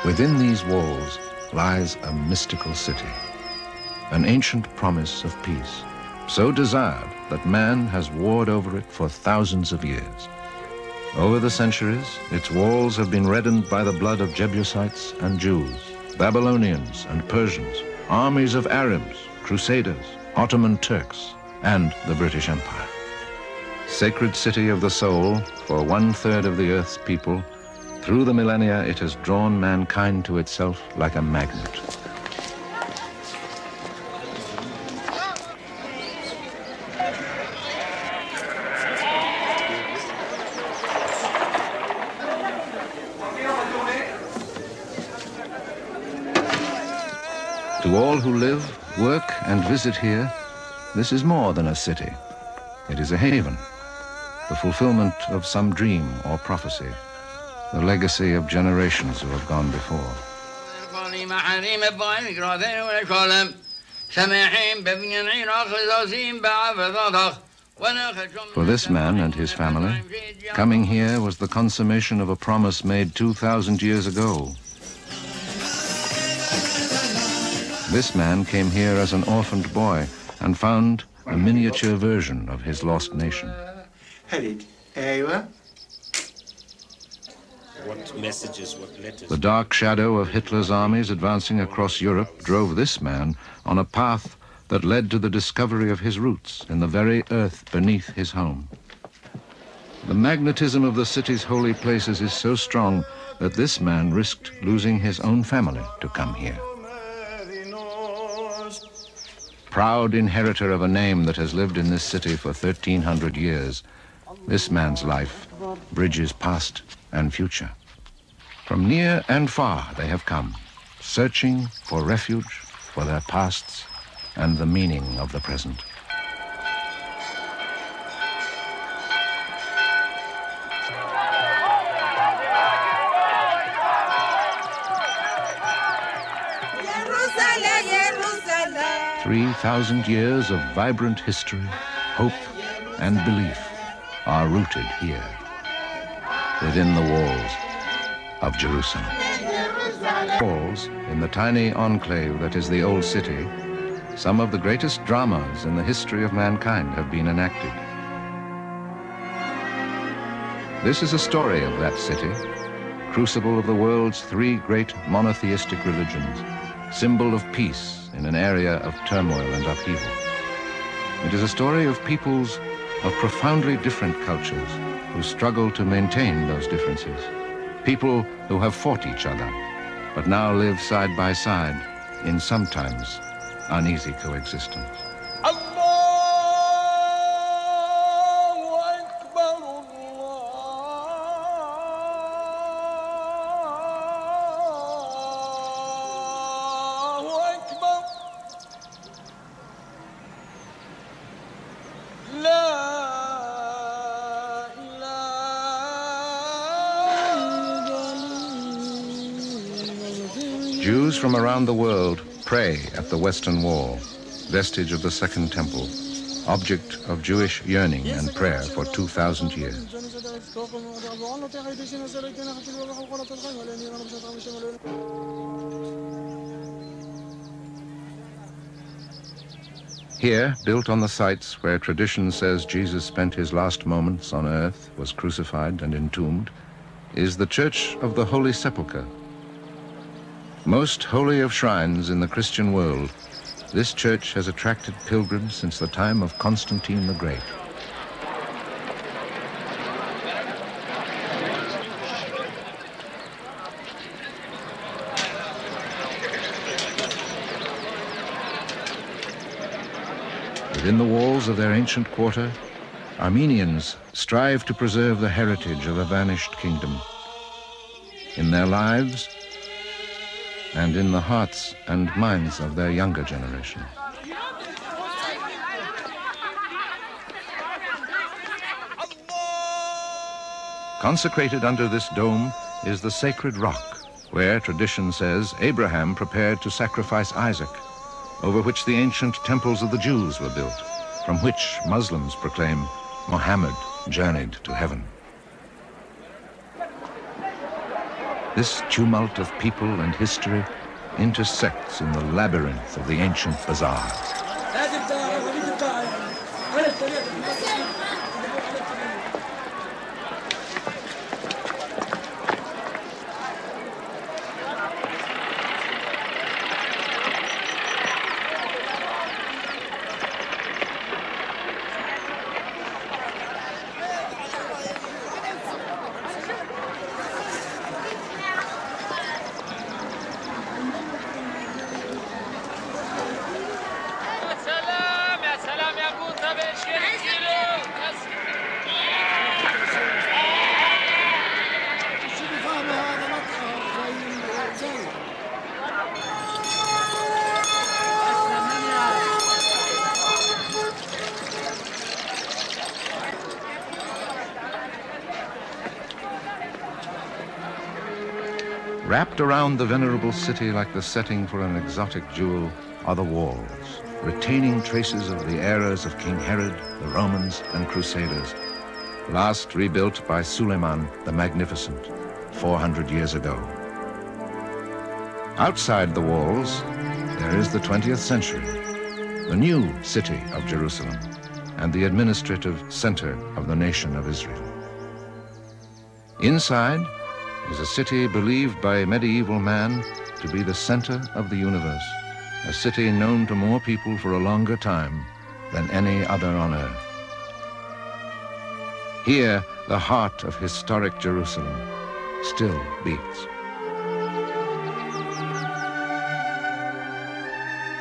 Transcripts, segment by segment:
Within these walls lies a mystical city, an ancient promise of peace, so desired that man has warred over it for thousands of years. Over the centuries, its walls have been reddened by the blood of Jebusites and Jews, Babylonians and Persians, armies of Arabs, Crusaders, Ottoman Turks, and the British Empire. Sacred city of the soul for 1/3 of the Earth's people, through the millennia it has drawn mankind to itself like a magnet. To all who live, work, and visit here, this is more than a city. It is a haven, the fulfillment of some dream or prophecy, the legacy of generations who have gone before. For this man and his family, coming here was the consummation of a promise made 2,000 years ago. This man came here as an orphaned boy and found a miniature version of his lost nation. What messages, what letters? The dark shadow of Hitler's armies advancing across Europe drove this man on a path that led to the discovery of his roots in the very earth beneath his home. The magnetism of the city's holy places is so strong that this man risked losing his own family to come here. Proud inheritor of a name that has lived in this city for 1,300 years, this man's life bridges past and future. From near and far they have come, searching for refuge for their pasts and the meaning of the present. Jerusalem. 3,000 years of vibrant history, hope, and belief are rooted here, within the walls of Jerusalem. Walls, in the tiny enclave that is the old city, some of the greatest dramas in the history of mankind have been enacted. This is a story of that city, crucible of the world's 3 great monotheistic religions, symbol of peace in an area of turmoil and upheaval. It is a story of peoples of profoundly different cultures who struggle to maintain those differences. People who have fought each other, but now live side by side in sometimes uneasy coexistence. Jews from around the world pray at the Western Wall, vestige of the Second Temple, object of Jewish yearning and prayer for 2,000 years. Here, built on the sites where tradition says Jesus spent his last moments on earth, was crucified and entombed, is the Church of the Holy Sepulchre. Most holy of shrines in the Christian world, this church has attracted pilgrims since the time of Constantine the Great. Within the walls of their ancient quarter, Armenians strive to preserve the heritage of a vanished kingdom. In their lives, and in the hearts and minds of their younger generation. Consecrated under this dome is the sacred rock, where tradition says Abraham prepared to sacrifice Isaac, over which the ancient temples of the Jews were built, from which Muslims proclaim Muhammad journeyed to heaven. This tumult of people and history intersects in the labyrinth of the ancient bazaars. Wrapped around the venerable city like the setting for an exotic jewel are the walls, retaining traces of the eras of King Herod, the Romans, and Crusaders, last rebuilt by Suleiman the Magnificent 400 years ago. Outside the walls, there is the 20th century, the new city of Jerusalem, and the administrative center of the nation of Israel. Inside is a city believed by medieval man to be the center of the universe, a city known to more people for a longer time than any other on earth. Here, the heart of historic Jerusalem still beats.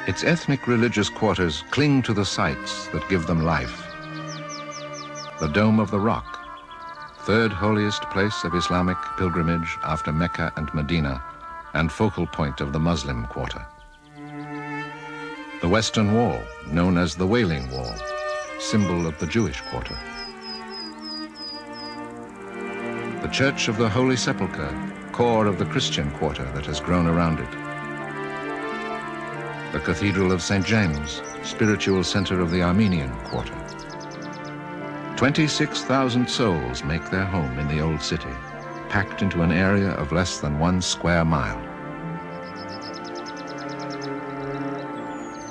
Its ethnic religious quarters cling to the sites that give them life. The Dome of the Rock, third holiest place of Islamic pilgrimage after Mecca and Medina, and focal point of the Muslim quarter. The Western Wall, known as the Wailing Wall, symbol of the Jewish quarter. The Church of the Holy Sepulchre, core of the Christian quarter that has grown around it. The Cathedral of St. James, spiritual center of the Armenian quarter. 26,000 souls make their home in the old city, packed into an area of less than 1 square mile.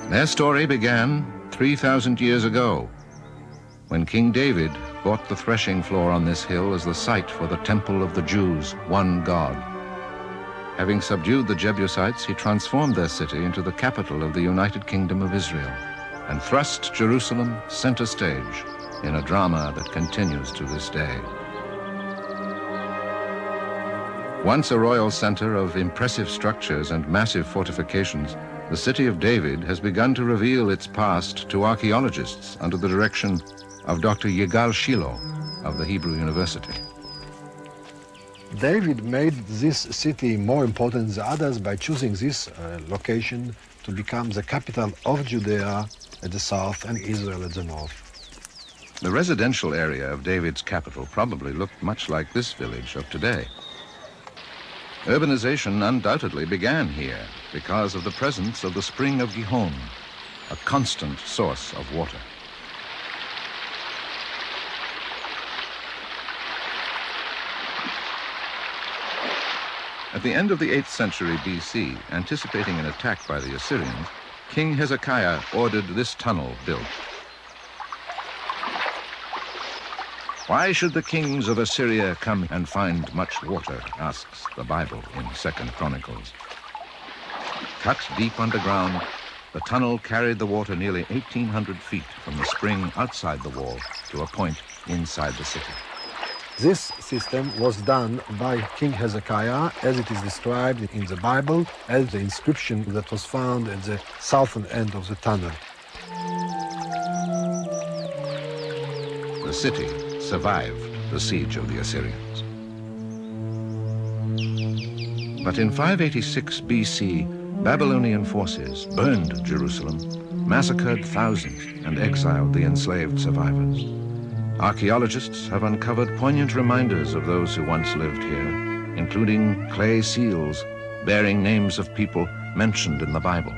Their story began 3,000 years ago, when King David bought the threshing floor on this hill as the site for the temple of the Jews, one God. Having subdued the Jebusites, he transformed their city into the capital of the United Kingdom of Israel and thrust Jerusalem center stage in a drama that continues to this day. Once a royal center of impressive structures and massive fortifications, the city of David has begun to reveal its past to archaeologists under the direction of Dr. Yigal Shiloh of the Hebrew University. David made this city more important than others by choosing this location to become the capital of Judea at the south and Israel at the north. The residential area of David's capital probably looked much like this village of today. Urbanization undoubtedly began here because of the presence of the spring of Gihon, a constant source of water. At the end of the 8th century BC, anticipating an attack by the Assyrians, King Hezekiah ordered this tunnel built. Why should the kings of Assyria come and find much water, asks the Bible in 2nd Chronicles. Cut deep underground, the tunnel carried the water nearly 1,800 feet from the spring outside the wall to a point inside the city. This system was done by King Hezekiah, as it is described in the Bible, as the inscription that was found at the southern end of the tunnel. The city survived the siege of the Assyrians. But in 586 BC, Babylonian forces burned Jerusalem, massacred thousands, and exiled the enslaved survivors. Archaeologists have uncovered poignant reminders of those who once lived here, including clay seals bearing names of people mentioned in the Bible.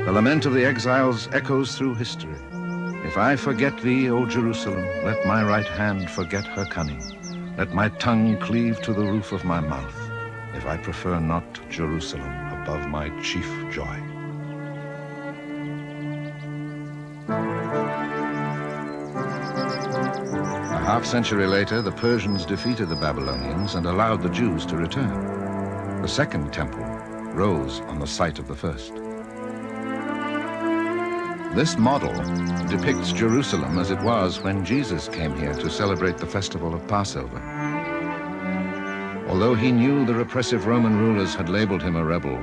The lament of the exiles echoes through history. If I forget thee, O Jerusalem, let my right hand forget her cunning. let my tongue cleave to the roof of my mouth, if I prefer not Jerusalem above my chief joy. A half-century later, the Persians defeated the Babylonians and allowed the Jews to return. The second temple rose on the site of the first. This model depicts Jerusalem as it was when Jesus came here to celebrate the festival of Passover. Although he knew the repressive Roman rulers had labeled him a rebel,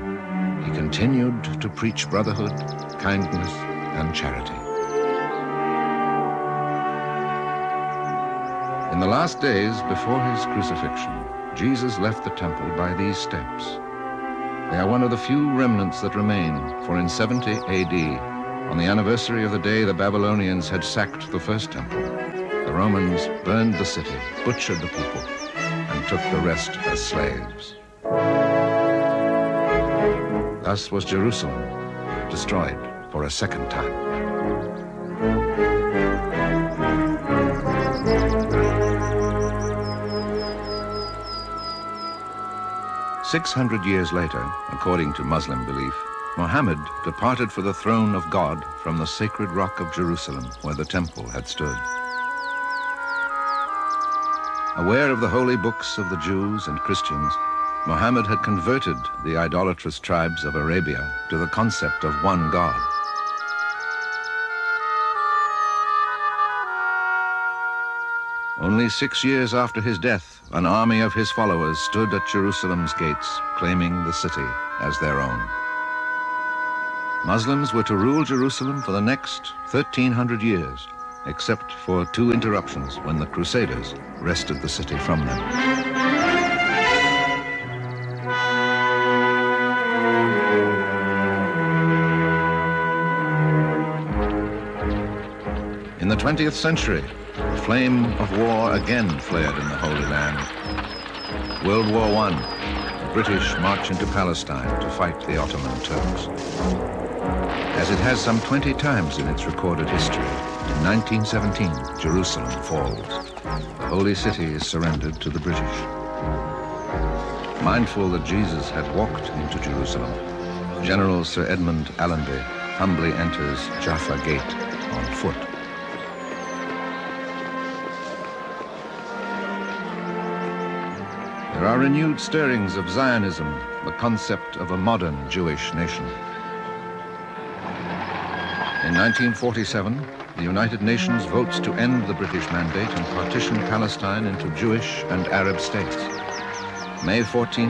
he continued to preach brotherhood, kindness, and charity. In the last days before his crucifixion, Jesus left the temple by these steps. They are one of the few remnants that remain, for in 70 AD, on the anniversary of the day the Babylonians had sacked the first temple, the Romans burned the city, butchered the people, and took the rest as slaves. Thus was Jerusalem destroyed for a second time. "600 years later, according to Muslim belief, Muhammad departed for the throne of God from the sacred rock of Jerusalem where the temple had stood. Aware of the holy books of the Jews and Christians, Muhammad had converted the idolatrous tribes of Arabia to the concept of one God. Only 6 years after his death, an army of his followers stood at Jerusalem's gates, claiming the city as their own. Muslims were to rule Jerusalem for the next 1,300 years, except for 2 interruptions when the Crusaders wrested the city from them. In the 20th century, the flame of war again flared in the Holy Land. World War I, the British march into Palestine to fight the Ottoman Turks. As it has some 20 times in its recorded history, in 1917, Jerusalem falls. The holy city is surrendered to the British. Mindful that Jesus had walked into Jerusalem, General Sir Edmund Allenby humbly enters Jaffa Gate on foot. There are renewed stirrings of Zionism, the concept of a modern Jewish nation. In 1947, the United Nations votes to end the British mandate and partition Palestine into Jewish and Arab states. May 14,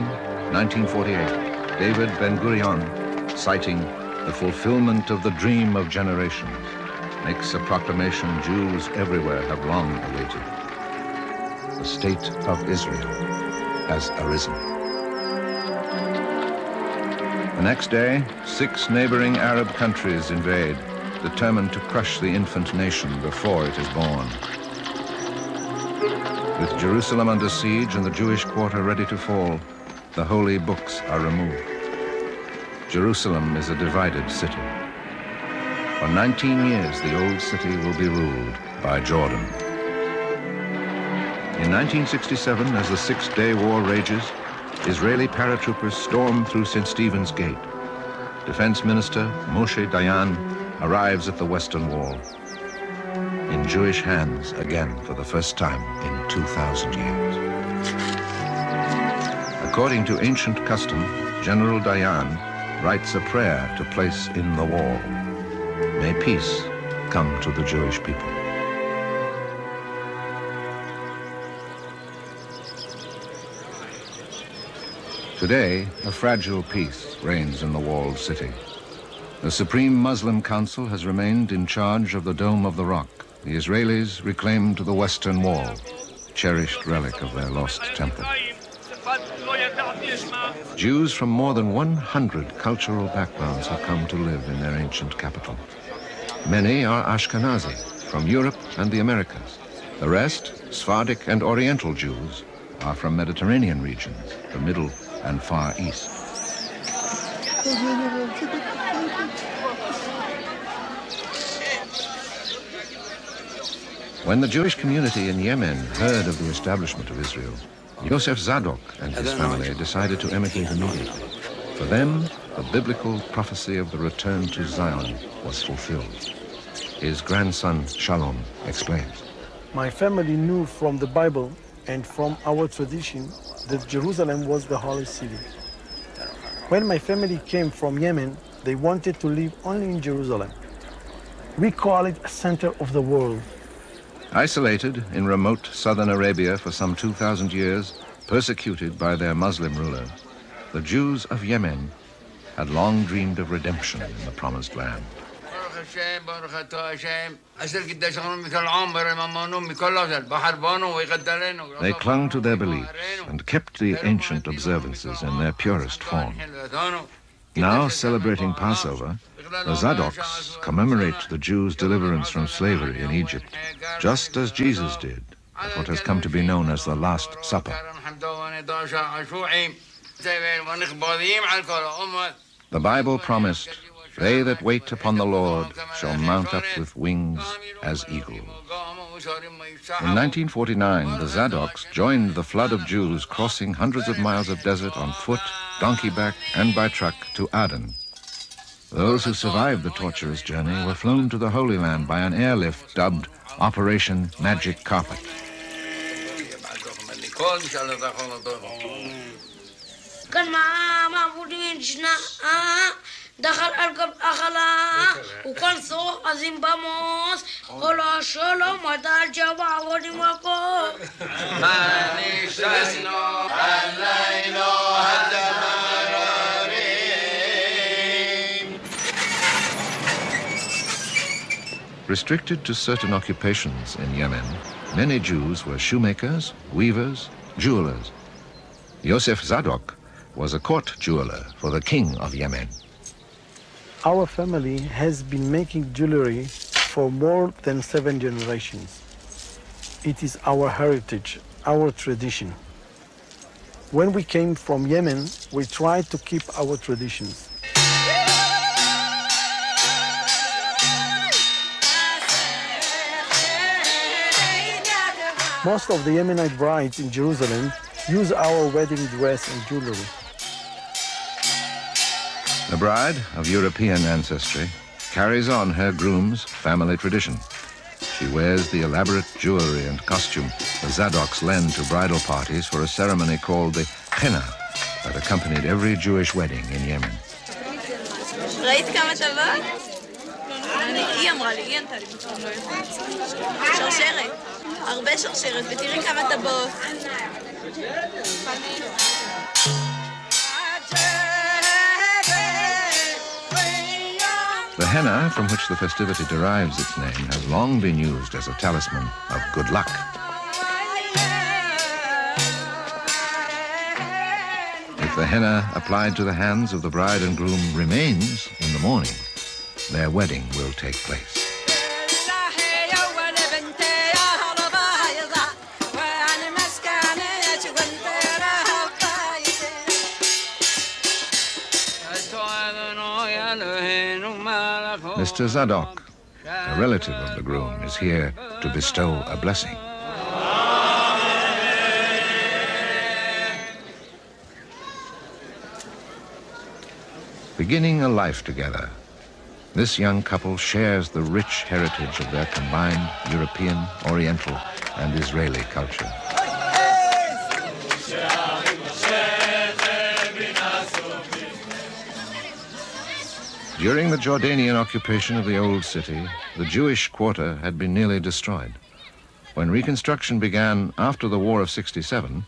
1948, David Ben-Gurion, citing the fulfillment of the dream of generations, makes a proclamation Jews everywhere have long awaited. The state of Israel has arisen. The next day, 6 neighboring Arab countries invade, determined to crush the infant nation before it is born. With Jerusalem under siege and the Jewish quarter ready to fall, the holy books are removed. Jerusalem is a divided city. For 19 years, the old city will be ruled by Jordan. In 1967, as the Six-Day War rages, Israeli paratroopers storm through St. Stephen's Gate. Defense Minister Moshe Dayan arrives at the Western Wall, in Jewish hands again for the first time in 2,000 years. According to ancient custom, General Dayan writes a prayer to place in the wall. May peace come to the Jewish people. Today, a fragile peace reigns in the walled city. The Supreme Muslim Council has remained in charge of the Dome of the Rock. The Israelis reclaimed the Western Wall, cherished relic of their lost temple. Jews from more than 100 cultural backgrounds have come to live in their ancient capital. Many are Ashkenazi, from Europe and the Americas. The rest, Sephardic and Oriental Jews, are from Mediterranean regions, the Middle and Far East. When the Jewish community in Yemen heard of the establishment of Israel, Yosef Zadok and his family decided to emigrate immediately. For them, the biblical prophecy of the return to Zion was fulfilled. His grandson, Shalom, explains. My family knew from the Bible and from our tradition that Jerusalem was the holy city. When my family came from Yemen, they wanted to live only in Jerusalem. We call it a center of the world. Isolated in remote southern Arabia for some 2,000 years, persecuted by their Muslim ruler, the Jews of Yemen had long dreamed of redemption in the Promised Land. They clung to their beliefs and kept the ancient observances in their purest form. Now, celebrating Passover, the Zadoks commemorate the Jews' deliverance from slavery in Egypt, just as Jesus did at what has come to be known as the Last Supper. The Bible promised, "They that wait upon the Lord shall mount up with wings as eagles." In 1949, the Zadoks joined the flood of Jews crossing hundreds of miles of desert on foot, donkey-back, and by truck to Aden. Those who survived the torturous journey were flown to the Holy Land by an airlift dubbed Operation Magic Carpet. دخل أركب أخلا وكان صوت عظيم باموس ولا شلون ما ترجع ودي ماكو ما نشتسنو الليل Restricted to certain occupations in Yemen, many Jews were shoemakers, weavers, jewelers. Yosef Zadok was a court jeweler for the king of Yemen. Our family has been making jewelry for more than 7 generations. It is our heritage, our tradition. When we came from Yemen, we tried to keep our traditions. Most of the Yemenite brides in Jerusalem use our wedding dress and jewelry. The bride of European ancestry carries on her groom's family tradition. She wears the elaborate jewelry and costume the Zadoks lend to bridal parties for a ceremony called the henna that accompanied every Jewish wedding in Yemen. The henna, from which the festivity derives its name, has long been used as a talisman of good luck. If the henna applied to the hands of the bride and groom remains in the morning, their wedding will take place. Mr. Zadok, a relative of the groom, is here to bestow a blessing. Beginning a life together, this young couple shares the rich heritage of their combined European, Oriental, and Israeli culture. During the Jordanian occupation of the old city, the Jewish quarter had been nearly destroyed. When reconstruction began after the War of '67,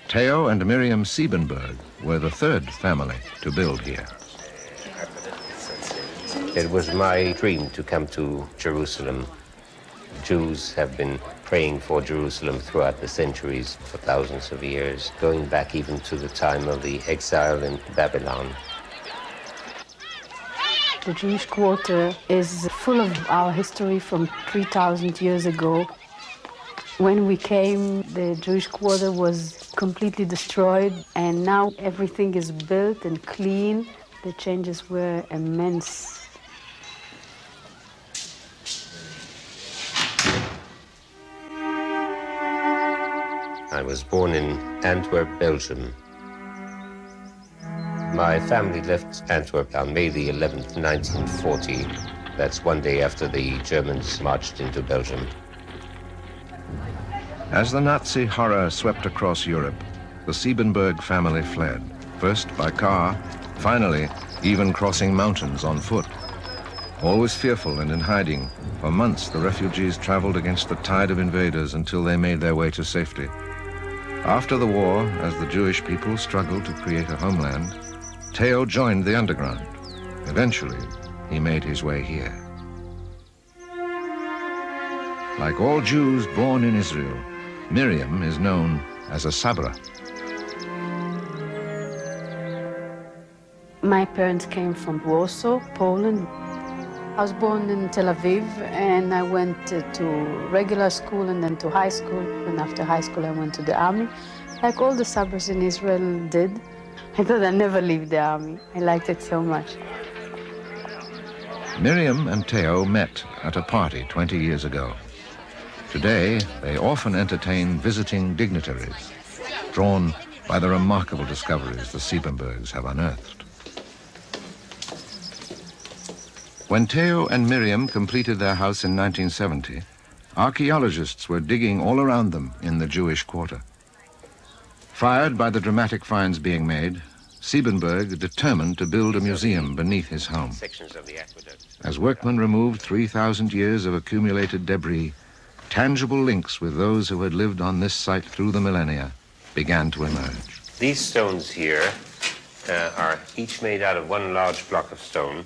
Theo and Miriam Siebenberg were the third family to build here. It was my dream to come to Jerusalem. Jews have been praying for Jerusalem throughout the centuries, for thousands of years, going back even to the time of the exile in Babylon. The Jewish quarter is full of our history from 3,000 years ago. When we came, the Jewish quarter was completely destroyed, and now everything is built and clean. The changes were immense. I was born in Antwerp, Belgium. My family left Antwerp on May the 11th, 1940. That's one day after the Germans marched into Belgium. As the Nazi horror swept across Europe, the Siebenberg family fled, first by car, finally even crossing mountains on foot. Always fearful and in hiding, for months the refugees traveled against the tide of invaders until they made their way to safety. After the war, as the Jewish people struggled to create a homeland, Theo joined the underground. Eventually, he made his way here. Like all Jews born in Israel, Miriam is known as a Sabra. My parents came from Warsaw, Poland. I was born in Tel Aviv, and I went to regular school and then to high school. And after high school, I went to the army, like all the Sabras in Israel did. I thought I'd never leave the army. I liked it so much. Miriam and Theo met at a party 20 years ago. Today, they often entertain visiting dignitaries, drawn by the remarkable discoveries the Siebenbergs have unearthed. When Theo and Miriam completed their house in 1970, archaeologists were digging all around them in the Jewish quarter. Fired by the dramatic finds being made, Siebenberg determined to build a museum beneath his home. As workmen removed 3,000 years of accumulated debris, tangible links with those who had lived on this site through the millennia began to emerge. These stones here are each made out of one large block of stone.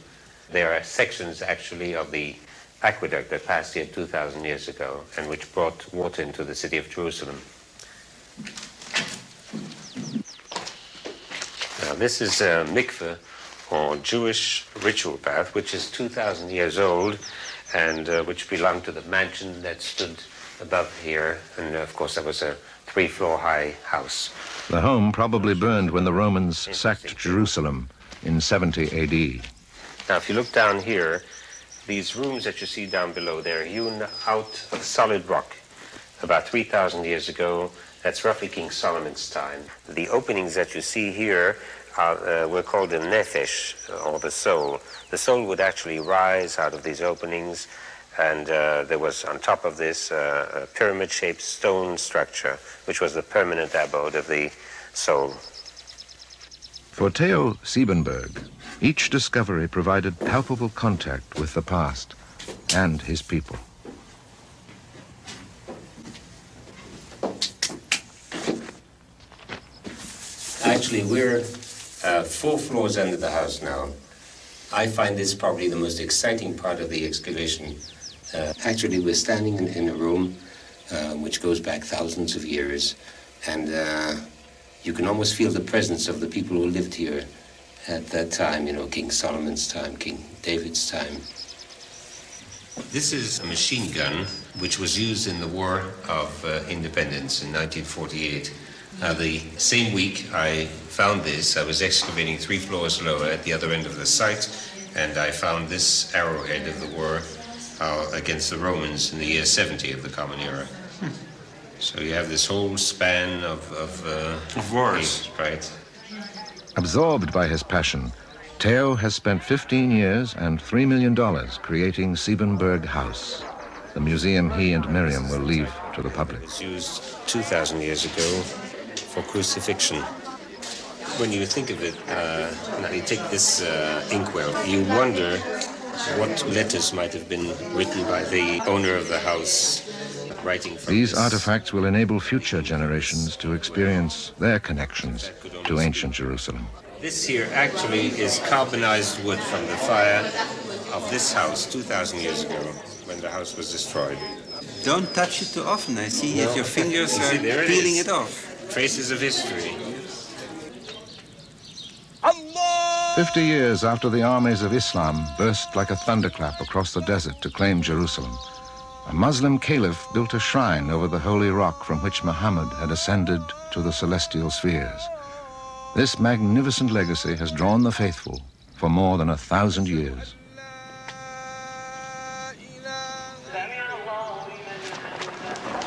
There are sections, actually, of the aqueduct that passed here 2,000 years ago and which brought water into the city of Jerusalem. Now, this is a mikveh, or Jewish ritual bath, which is 2,000 years old and which belonged to the mansion that stood above here. And, of course, that was a 3-floor high house. The home probably burned when the Romans sacked Jerusalem in 70 AD. Now, if you look down here, these rooms that you see down below, they're hewn out of solid rock about 3,000 years ago. That's roughly King Solomon's time. The openings that you see here were called the nefesh, or the soul. The soul would actually rise out of these openings, and there was on top of this a pyramid-shaped stone structure, which was the permanent abode of the soul. For Theo Siebenberg, each discovery provided palpable contact with the past and his people. Actually, we're 4 floors under the house now. I find this probably the most exciting part of the excavation. Actually, we're standing in a room which goes back thousands of years, and you can almost feel the presence of the people who lived here at that time, you know, King Solomon's time, King David's time. This is a machine gun which was used in the War of Independence in 1948. The same week I found this, I was excavating 3 floors lower at the other end of the site, and I found this arrowhead of the war against the Romans in the year 70 of the Common Era. So you have this whole span of wars, right? Absorbed by his passion, Theo has spent 15 years and $3 million creating Siebenberg House, the museum he and Miriam will leave to the public. It was used 2,000 years ago for crucifixion. When you think of it, now you take this inkwell, you wonder what letters might have been written by the owner of the house. These artifacts will enable future generations to experience their connections to ancient Jerusalem. This here actually is carbonized wood from the fire of this house 2,000 years ago when the house was destroyed. Don't touch it too often. I see that your fingers are peeling it off. Traces of history. 50 years after the armies of Islam burst like a thunderclap across the desert to claim Jerusalem, a Muslim caliph built a shrine over the holy rock from which Muhammad had ascended to the celestial spheres. This magnificent legacy has drawn the faithful for more than 1,000 years.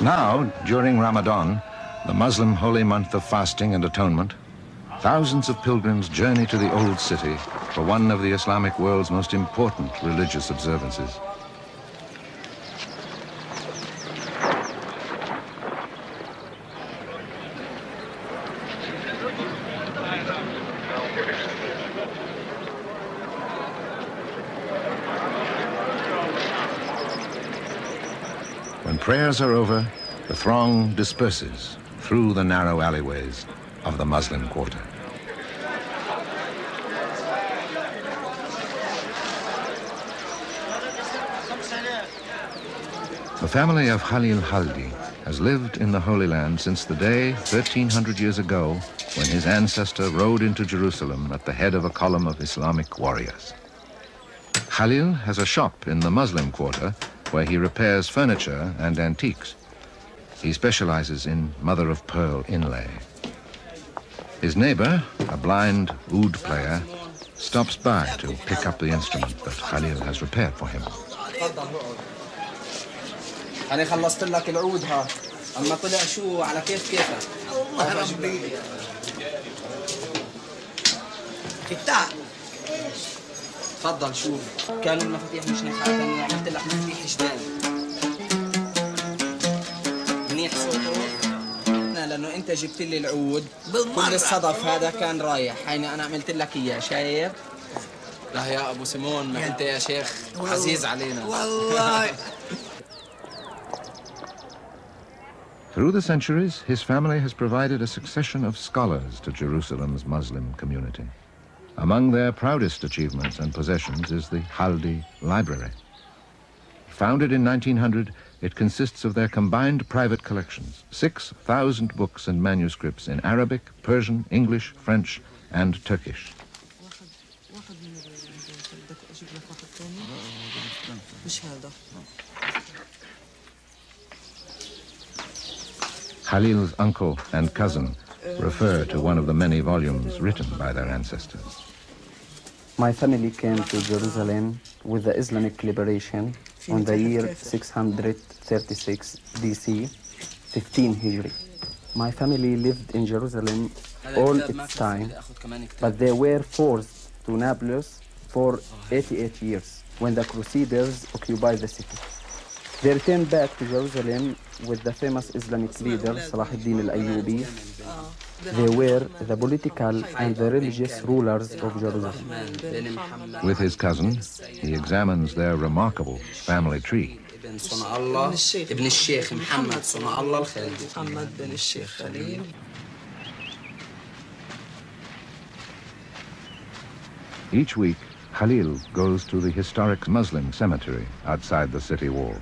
Now, during Ramadan, the Muslim holy month of fasting and atonement, thousands of pilgrims journey to the Old City for one of the Islamic world's most important religious observances. When prayers are over, the throng disperses through the narrow alleyways of the Muslim quarter. The family of Khalil Haldi has lived in the Holy Land since the day 1300 years ago when his ancestor rode into Jerusalem at the head of a column of Islamic warriors. Khalil has a shop in the Muslim quarter where he repairs furniture and antiques. He specializes in mother-of-pearl inlay. His neighbor, a blind oud player, stops by to pick up the instrument that Khalil has repaired for him. أنا خلصت لك العود ها أما طلع شو على كيفك الله ربي فتاح تفضل شوف كانوا المفاتيح مش نفعات أنا عملت لك مفاتيح جداد منيح صوته لأنه أنت جبت لي العود كل الصدف هذا كان رايح هيني أنا عملت لك إياه شايف لا يا أبو سيمون ما أنت يا شيخ عزيز علينا والله. Through the centuries, his family has provided a succession of scholars to Jerusalem's Muslim community. Among their proudest achievements and possessions is the Haldi Library. Founded in 1900, it consists of their combined private collections, 6,000 books and manuscripts in Arabic, Persian, English, French, and Turkish. Khalil's uncle and cousin refer to one of the many volumes written by their ancestors. My family came to Jerusalem with the Islamic liberation on the year 636 BC, 15 Hijri. My family lived in Jerusalem all its time, but they were forced to Nablus for 88 years when the Crusaders occupied the city. They returned back to Jerusalem with the famous Islamic leader Salahuddin al-Ayyubi. They were the political and the religious rulers of Jerusalem. With his cousin, he examines their remarkable family tree. Each week, Khalil goes to the historic Muslim cemetery outside the city wall.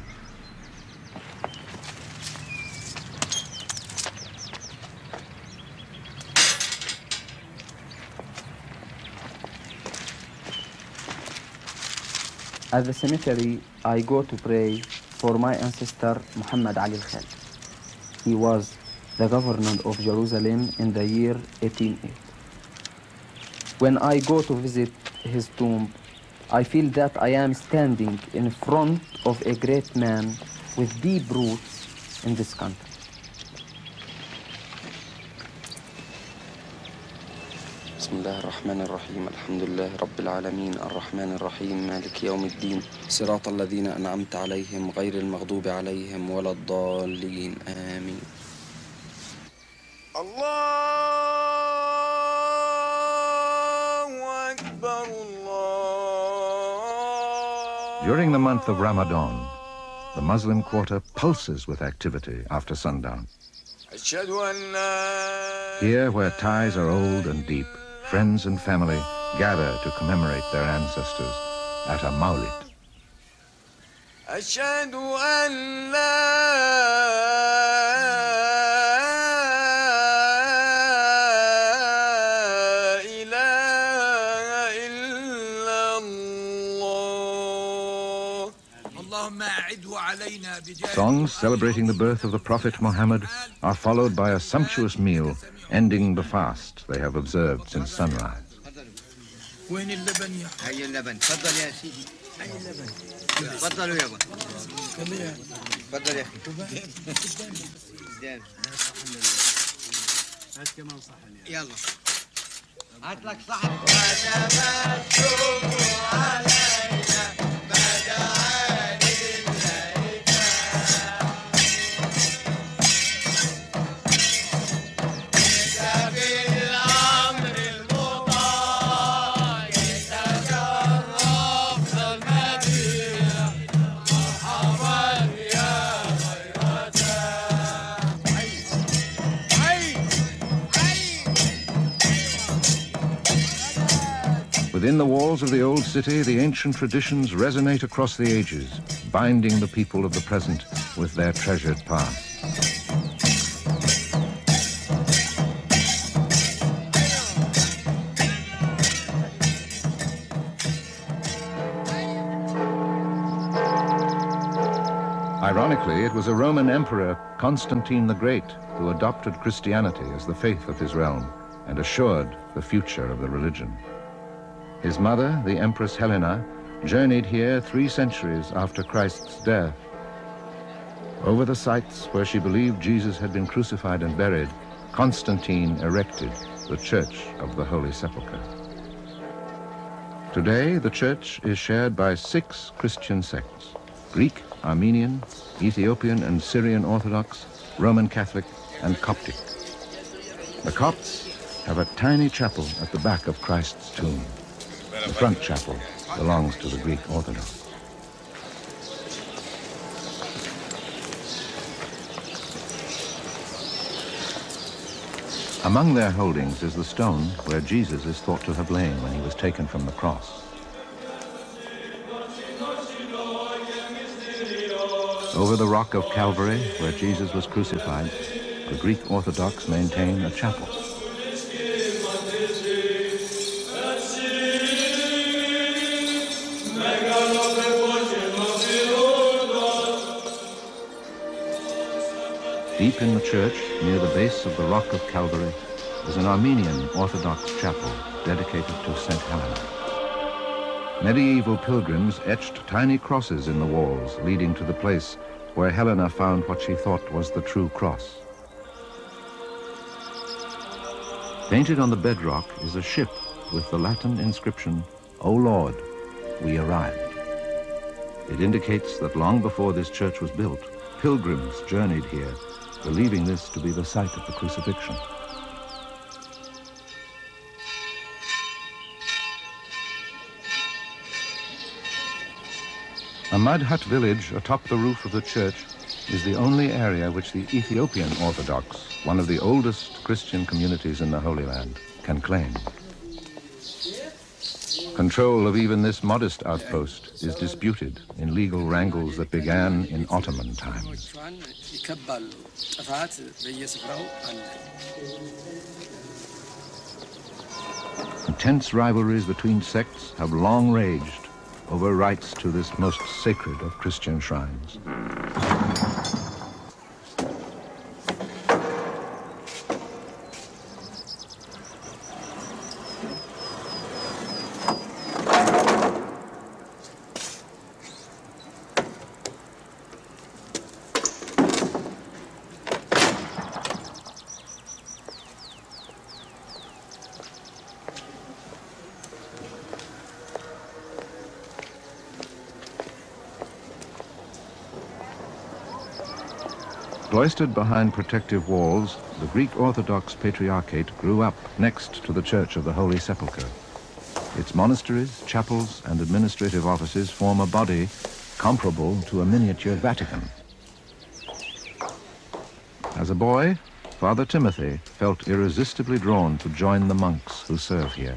At the cemetery, I go to pray for my ancestor Muhammad Ali al-Khal. He was the governor of Jerusalem in the year 1808. When I go to visit his tomb, I feel that I am standing in front of a great man with deep roots in this country. بسم الله الرحمن الرحيم الحمد لله رب العالمين الرحمن الرحيم مالك يوم الدين صراط الذين أنعمت عليهم غير المغضوب عليهم ولا الضالين آمين. الله أكبر الله. During the month of Ramadan, the Muslim quarter pulses with activity after sundown. Here, where ties are old and deep, friends and family gather to commemorate their ancestors at a Mawlid. أشهد أن لا إله إلا الله. Songs celebrating the birth of the Prophet Muhammad are followed by a sumptuous meal ending the fast they have observed since sunrise. وين اللبن يا هي اللبن تفضل يا سيدي هي اللبن تفضلوا يابا تفضل يا اخي تفضل يا اخي يلا هات لك صحن. Within the walls of the old city, the ancient traditions resonate across the ages, binding the people of the present with their treasured past. Ironically, it was a Roman emperor, Constantine the Great, who adopted Christianity as the faith of his realm and assured the future of the religion. His mother, the Empress Helena, journeyed here 3 centuries after Christ's death. Over the sites where she believed Jesus had been crucified and buried, Constantine erected the Church of the Holy Sepulchre. Today, the church is shared by 6 Christian sects: Greek, Armenian, Ethiopian and Syrian Orthodox, Roman Catholic, and Coptic. The Copts have a tiny chapel at the back of Christ's tomb. The front chapel belongs to the Greek Orthodox. Among their holdings is the stone where Jesus is thought to have lain when he was taken from the cross. Over the rock of Calvary, where Jesus was crucified, the Greek Orthodox maintain a chapel. Deep in the church, near the base of the rock of Calvary, is an Armenian Orthodox chapel dedicated to St. Helena. Medieval pilgrims etched tiny crosses in the walls, leading to the place where Helena found what she thought was the true cross. Painted on the bedrock is a ship with the Latin inscription, "O Lord, we arrived." It indicates that long before this church was built, pilgrims journeyed here, believing this to be the site of the crucifixion. A mud hut village atop the roof of the church is the only area which the Ethiopian Orthodox, one of the oldest Christian communities in the Holy Land, can claim. Control of even this modest outpost is disputed in legal wrangles that began in Ottoman times. Intense rivalries between sects have long raged over rights to this most sacred of Christian shrines. Cloistered behind protective walls, the Greek Orthodox Patriarchate grew up next to the Church of the Holy Sepulchre. Its monasteries, chapels, and administrative offices form a body comparable to a miniature Vatican. As a boy, Father Timothy felt irresistibly drawn to join the monks who serve here.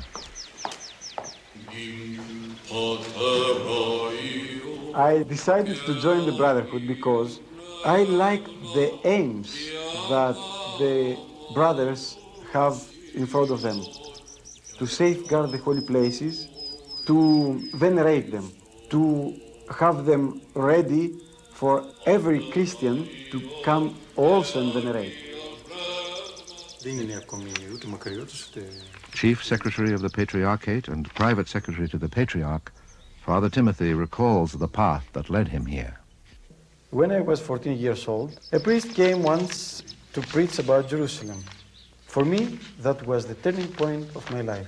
I decided to join the Brotherhood because I like the aims that the brothers have in front of them, to safeguard the holy places, to venerate them, to have them ready for every Christian to come also and venerate. Chief Secretary of the Patriarchate and Private Secretary to the Patriarch, Father Timothy recalls the path that led him here. When I was 14 years old, a priest came once to preach about Jerusalem. For me, that was the turning point of my life.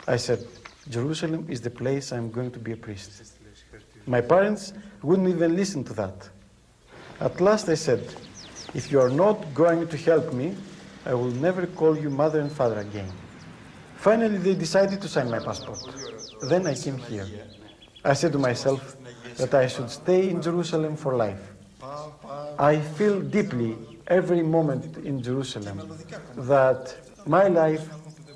I said, Jerusalem is the place I'm going to be a priest. My parents wouldn't even listen to that. At last I said, if you are not going to help me, I will never call you mother and father again. Finally, they decided to sign my passport. Then I came here. I said to myself that I should stay in Jerusalem for life. I feel deeply every moment in Jerusalem that my life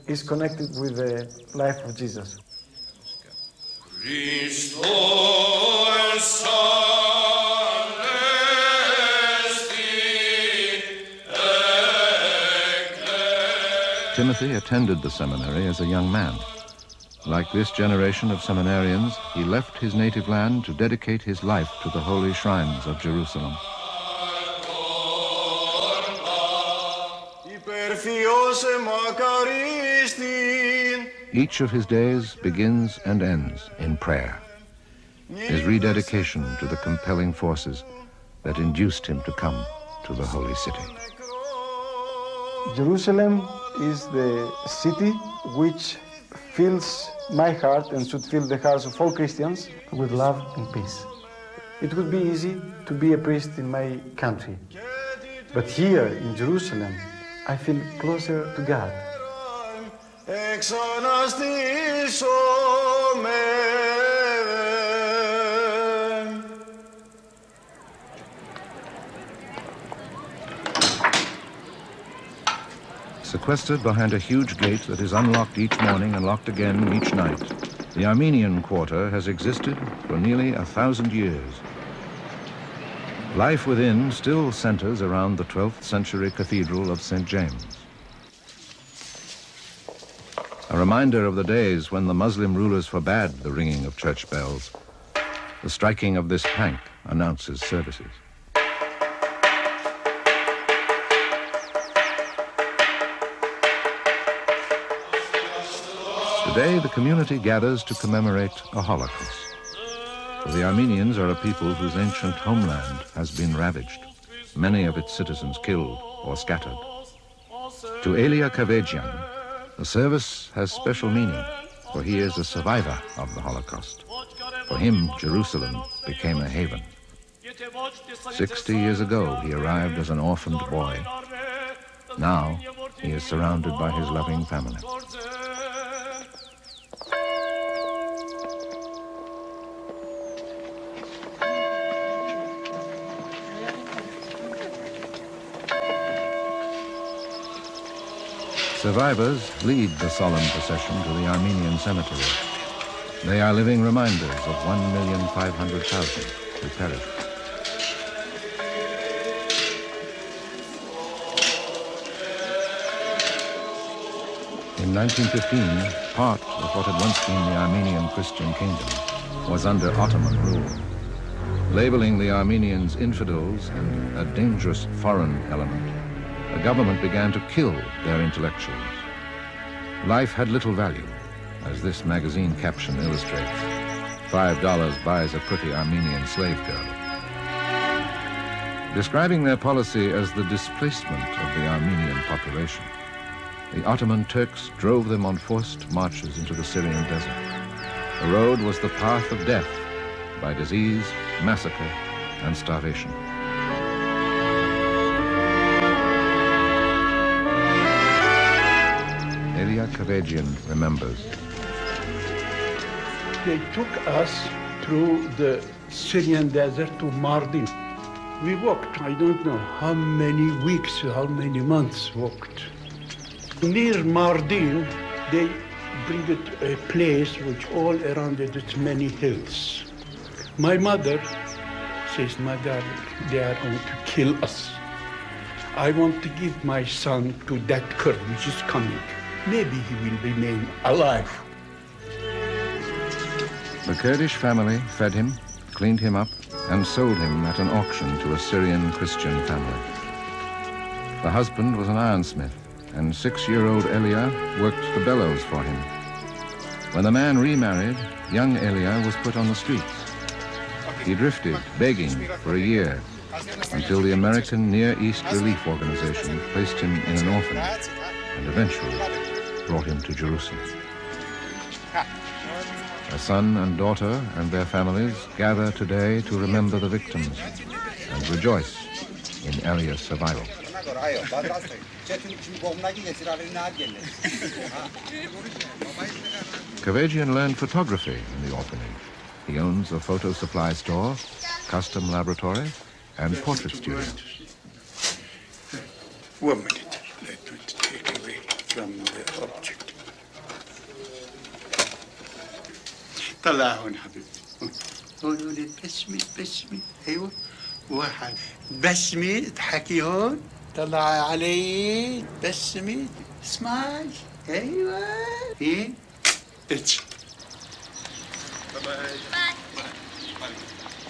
is connected with the life of Jesus. Timothy attended the seminary as a young man. Like this generation of seminarians, he left his native land to dedicate his life to the holy shrines of Jerusalem. Each of his days begins and ends in prayer, his rededication to the compelling forces that induced him to come to the holy city. Jerusalem is the city which fills my heart and should fill the hearts of all Christians with love and peace. It would be easy to be a priest in my country, but here in Jerusalem, I feel closer to God. Sequestered behind a huge gate that is unlocked each morning and locked again each night, the Armenian quarter has existed for nearly 1,000 years. Life within still centers around the 12th century Cathedral of St. James. A reminder of the days when the Muslim rulers forbade the ringing of church bells. The striking of this pank announces services. Today, the community gathers to commemorate a Holocaust. For the Armenians are a people whose ancient homeland has been ravaged, many of its citizens killed or scattered. To Elia Kavadjian, the service has special meaning, for he is a survivor of the Holocaust. For him, Jerusalem became a haven. 60 years ago, he arrived as an orphaned boy. Now, he is surrounded by his loving family. Survivors lead the solemn procession to the Armenian cemetery. They are living reminders of 1,500,000 who perished. In 1915, part of what had once been the Armenian Christian kingdom was under Ottoman rule. Labeling the Armenians infidels and a dangerous foreign element, the government began to kill their intellectuals. Life had little value, as this magazine caption illustrates. $5 buys a pretty Armenian slave girl. Describing their policy as the displacement of the Armenian population, the Ottoman Turks drove them on forced marches into the Syrian desert. The road was the path of death by disease, massacre, and starvation. Elia Kavadjian remembers. They took us through the Syrian desert to Mardin. We walked, I don't know how many weeks, how many months walked. Near Mardin, they bring it a place which all around it is many hills. My mother says, my darling, they are going to kill us. I want to give my son to that Kurd which is coming. Maybe he will remain alive. The Kurdish family fed him, cleaned him up, and sold him at an auction to a Syrian Christian family. The husband was an ironsmith, and 6-year-old Elia worked the bellows for him. When the man remarried, young Elia was put on the streets. He drifted, begging, for a year, until the American Near East Relief Organization placed him in an orphanage. and eventually brought him to Jerusalem. A son and daughter and their families gather today to remember the victims and rejoice in Elia's survival. Kavajian learned photography in the orphanage. He owns a photo supply store, custom laboratory, and portrait studio. 1 minute. Let me take away from the object. طلع هون حبيبتي. هون هون بسمي بسمي. ايوه. واحد. بسمي اضحكي هون. طلع علي بسمي. سمايل. ايوه. ايه. اتش.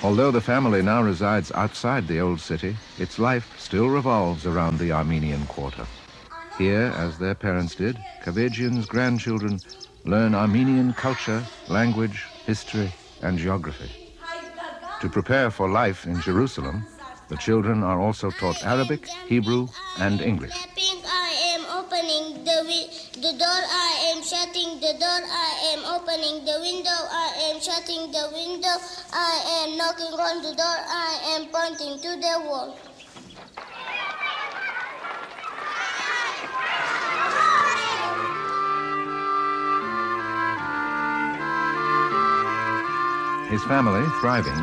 Although the family now resides outside the old city, its life still revolves around the Armenian Quarter. Here, as their parents did, Kavajian's grandchildren learn Armenian culture, language, history, and geography. To prepare for life in Jerusalem, the children are also taught Arabic, Hebrew, and English. I am opening the door, I am shutting the door, I am opening the window, I am shutting the window, I am knocking on the door, I am pointing to the wall. His family thriving,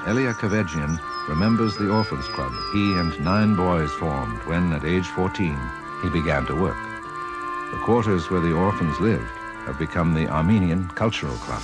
Elia Kavajian remembers the Orphans Club he and 9 boys formed when, at age 14, he began to work. The quarters where the orphans lived have become the Armenian Cultural Club.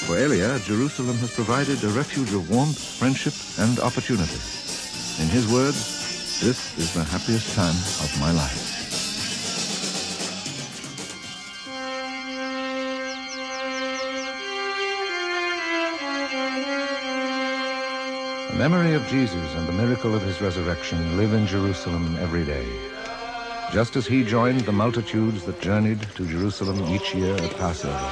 For Elia, Jerusalem has provided a refuge of warmth, friendship, and opportunity. In his words, this is the happiest time of my life. The memory of Jesus and the miracle of his resurrection live in Jerusalem every day. Just as he joined the multitudes that journeyed to Jerusalem each year at Passover,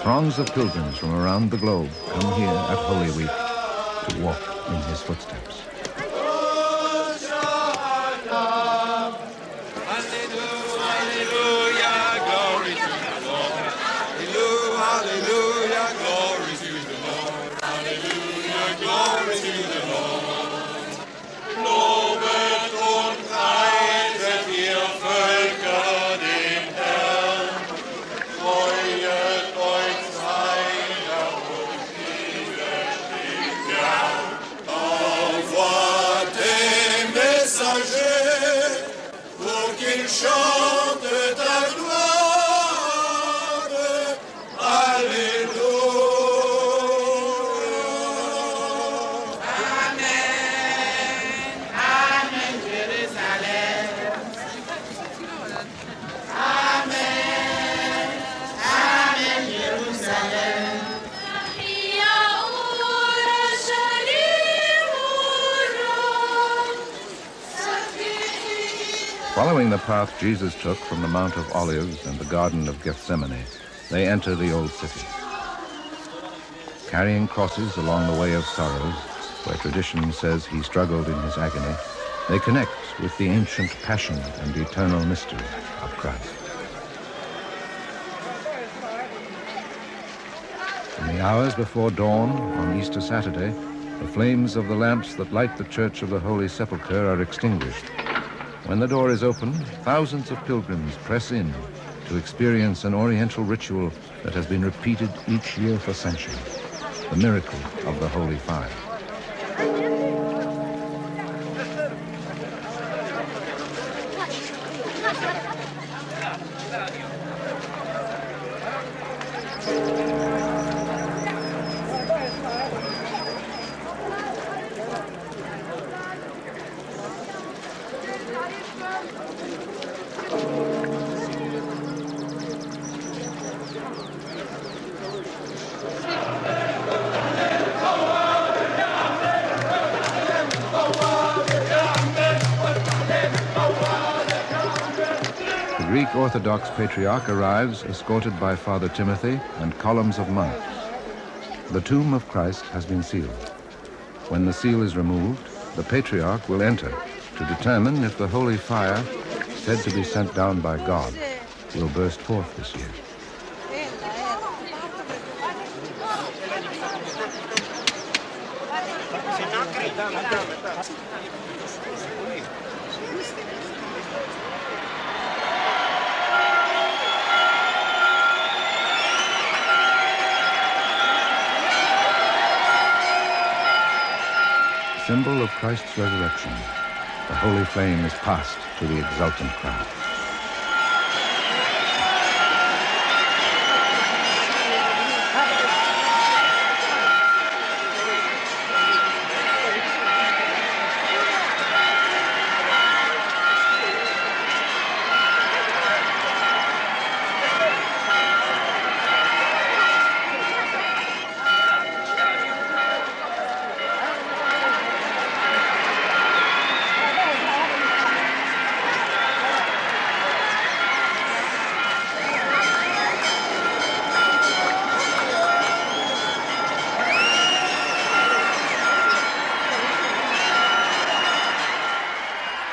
throngs of pilgrims from around the globe come here at Holy Week to walk in his footsteps. Following the path Jesus took from the Mount of Olives and the Garden of Gethsemane, they enter the old city. Carrying crosses along the way of sorrows, where tradition says he struggled in his agony, they connect with the ancient passion and eternal mystery of Christ. In the hours before dawn on Easter Saturday, the flames of the lamps that light the Church of the Holy Sepulchre are extinguished. When the door is opened, thousands of pilgrims press in to experience an Oriental ritual that has been repeated each year for centuries, the miracle of the Holy Fire. Greek Orthodox Patriarch arrives escorted by Father Timothy and columns of monks. The tomb of Christ has been sealed. When the seal is removed, the Patriarch will enter to determine if the holy fire, said to be sent down by God, will burst forth this year. Symbol of Christ's resurrection, the holy flame is passed to the exultant crowd.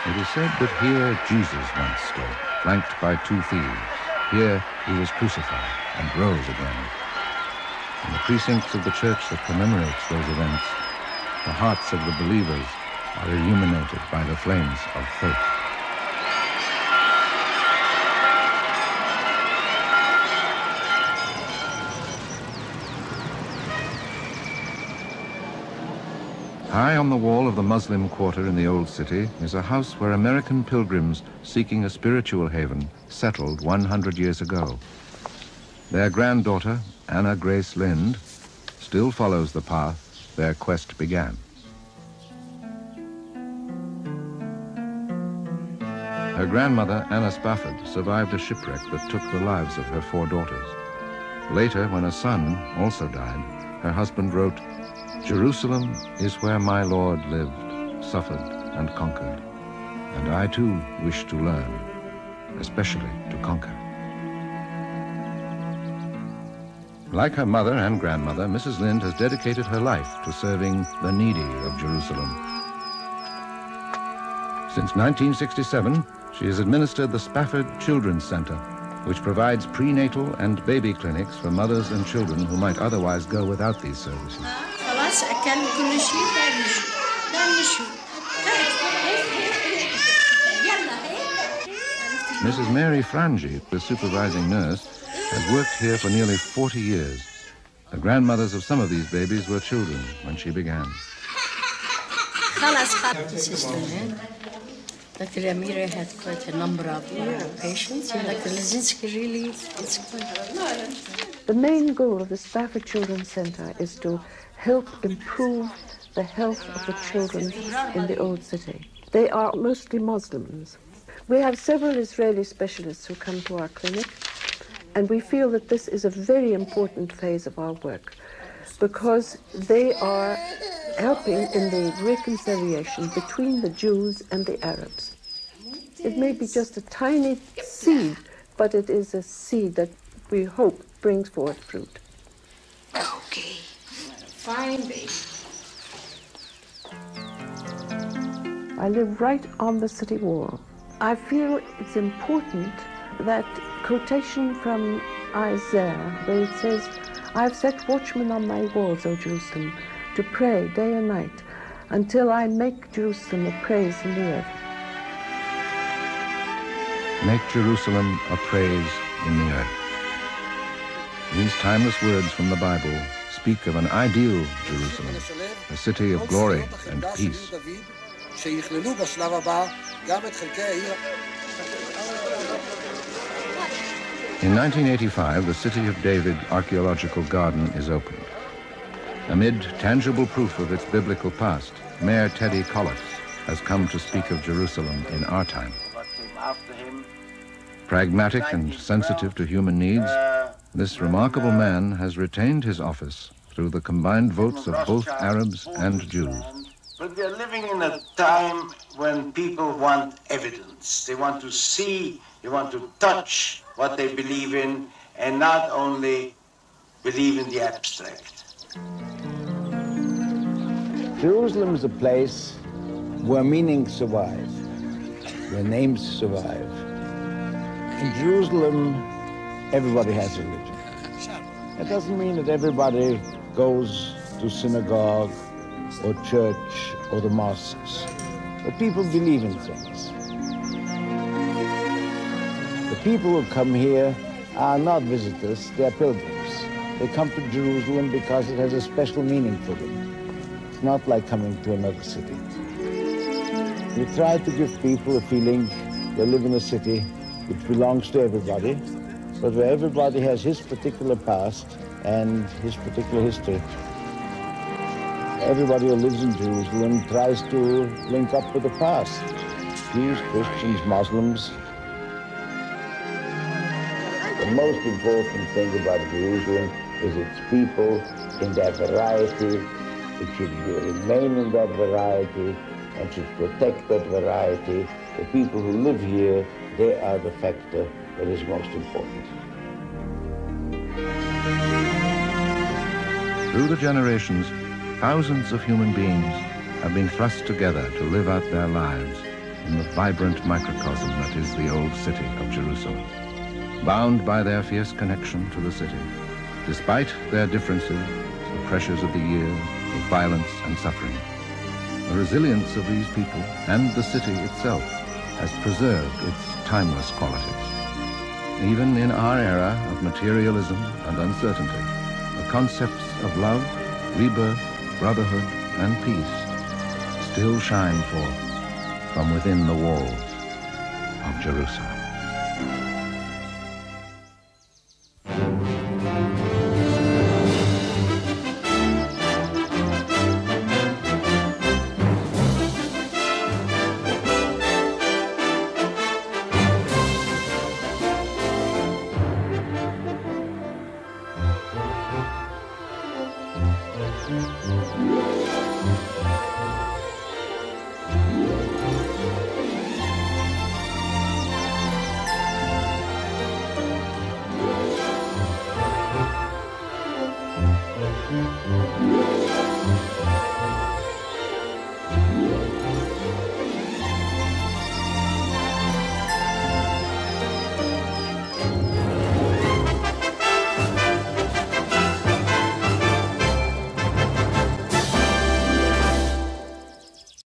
It is said that here Jesus once stood, flanked by two thieves. Here he was crucified and rose again. In the precincts of the church that commemorates those events, the hearts of the believers are illuminated by the flames of faith. High on the wall of the Muslim quarter in the Old City is a house where American pilgrims seeking a spiritual haven settled 100 years ago. Their granddaughter, Anna Grace Lind, still follows the path their quest began. Her grandmother, Anna Spafford, survived a shipwreck that took the lives of her 4 daughters. Later, when a son also died, her husband wrote, "Jerusalem is where my Lord lived, suffered, and conquered. And I too wish to learn, especially to conquer." Like her mother and grandmother, Mrs. Lind has dedicated her life to serving the needy of Jerusalem. Since 1967, she has administered the Spafford Children's Center, which provides prenatal and baby clinics for mothers and children who might otherwise go without these services. Mrs. Mary Frangi, the supervising nurse, has worked here for nearly 40 years. The grandmothers of some of these babies were children when she began. Dr. Amira had quite a number of patients, and Dr. Lazinski really is quite... The main goal of the Spafford Children's Center is to help improve the health of the children in the Old City. They are mostly Muslims. We have several Israeli specialists who come to our clinic, and we feel that this is a very important phase of our work because they are helping in the reconciliation between the Jews and the Arabs. It may be just a tiny seed, but it is a seed that we hope brings forth fruit. Okay, fine, baby. I live right on the city wall. I feel it's important that quotation from Isaiah, where it says, "I've set watchmen on my walls, O Jerusalem, to pray day and night, until I make Jerusalem a praise in the earth." Make Jerusalem a praise in the earth. These timeless words from the Bible speak of an ideal Jerusalem, a city of glory and peace. In 1985, the City of David Archaeological Garden is opened. Amid tangible proof of its biblical past, Mayor Teddy Kollitz has come to speak of Jerusalem in our time. Pragmatic and sensitive to human needs, this remarkable man has retained his office through the combined votes of both Arabs and Jews. But we are living in a time when people want evidence. They want to see You want to touch what they believe in and not only believe in the abstract. Jerusalem is a place where meanings survive, where names survive. In Jerusalem, everybody has religion. That doesn't mean that everybody goes to synagogue or church or the mosques, but people believe in things. The people who come here are not visitors, they're pilgrims. They come to Jerusalem because it has a special meaning for them. It's not like coming to another city. We try to give people a feeling they live in a city which belongs to everybody, but where everybody has his particular past and his particular history. Everybody who lives in Jerusalem tries to link up with the past. Jews, Christians, Muslims. The most important thing about Jerusalem is its people in their variety. It should remain in that variety and should protect that variety. The people who live here, they are the factor that is most important. Through the generations, thousands of human beings have been thrust together to live out their lives in the vibrant microcosm that is the old city of Jerusalem, bound by their fierce connection to the city, despite their differences, the pressures of the year, of violence and suffering. The resilience of these people and the city itself has preserved its timeless qualities. Even in our era of materialism and uncertainty, the concepts of love, rebirth, brotherhood, and peace still shine forth from within the walls of Jerusalem.